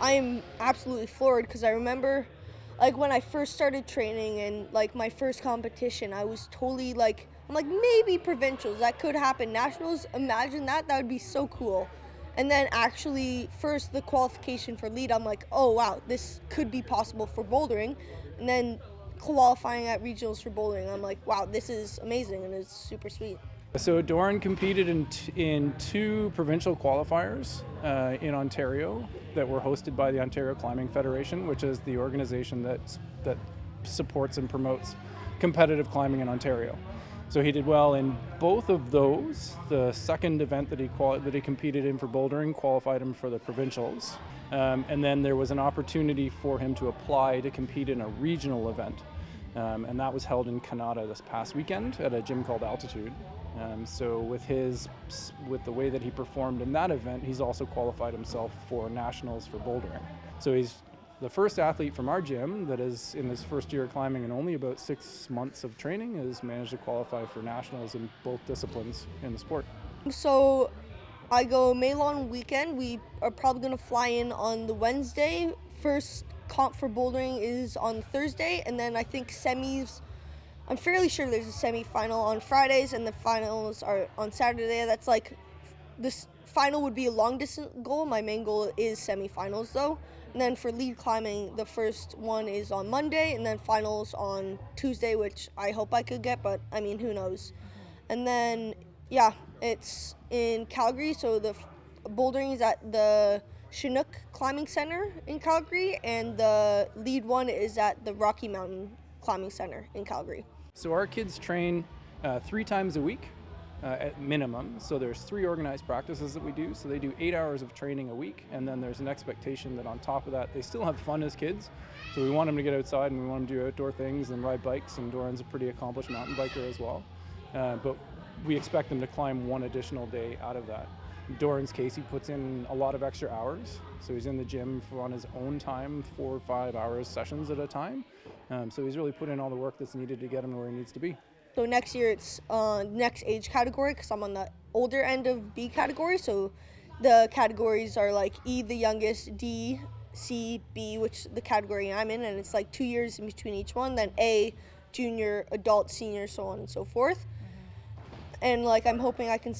I am absolutely floored because I remember like when I first started training and like my first competition, I was totally like, I'm like, maybe provincials, that could happen. Nationals, imagine that, that would be so cool. And then actually, first the qualification for lead, I'm like, oh wow, this could be possible for bouldering. And then qualifying at regionals for bouldering, I'm like, wow, this is amazing and it's super sweet. So Doran competed in two provincial qualifiers in Ontario that were hosted by the Ontario Climbing Federation, which is the organization that supports and promotes competitive climbing in Ontario. So he did well in both of those. The second event that he competed in for bouldering qualified him for the provincials, and then there was an opportunity for him to apply to compete in a regional event, and that was held in Canada this past weekend at a gym called Altitude. So with the way that he performed in that event, he's also qualified himself for nationals for bouldering. So he's the first athlete from our gym that is in his first year of climbing and only about 6 months of training has managed to qualify for nationals in both disciplines in the sport. So I go Melon weekend. We are probably going to fly in on the Wednesday. First comp for bouldering is on Thursday, and then I think semis. I'm fairly sure there's a semi-final on Fridays, and the finals are on Saturday. That's like this final would be a long distance goal. My main goal is semi-finals though. And then for lead climbing, the first one is on Monday, and then finals on Tuesday, which I hope I could get, but I mean, who knows. And then, yeah, it's in Calgary, so the bouldering is at the Chinook Climbing Center in Calgary, and the lead one is at the Rocky Mountain Climbing Center in Calgary. So our kids train 3 times a week at minimum. So there's 3 organized practices that we do. So they do 8 hours of training a week, and then there's an expectation that on top of that, they still have fun as kids. So we want them to get outside and we want them to do outdoor things and ride bikes, and Doran's a pretty accomplished mountain biker as well. But we expect them to climb 1 additional day out of that. In Doran's case, he puts in a lot of extra hours. So he's in the gym on his own time, 4 or 5 hours sessions at a time. So he's really put in all the work that's needed to get him where he needs to be. So next year it's next age category because I'm on the older end of B category. So the categories are like E, the youngest, D, C, B, which the category I'm in, and it's like 2 years in between each one. Then A, junior, adult, senior, so on and so forth. And like I'm hoping I can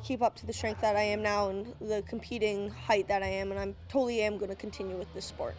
keep up to the strength that I am now and the competing height that I am, and I'm totally am going to continue with this sport.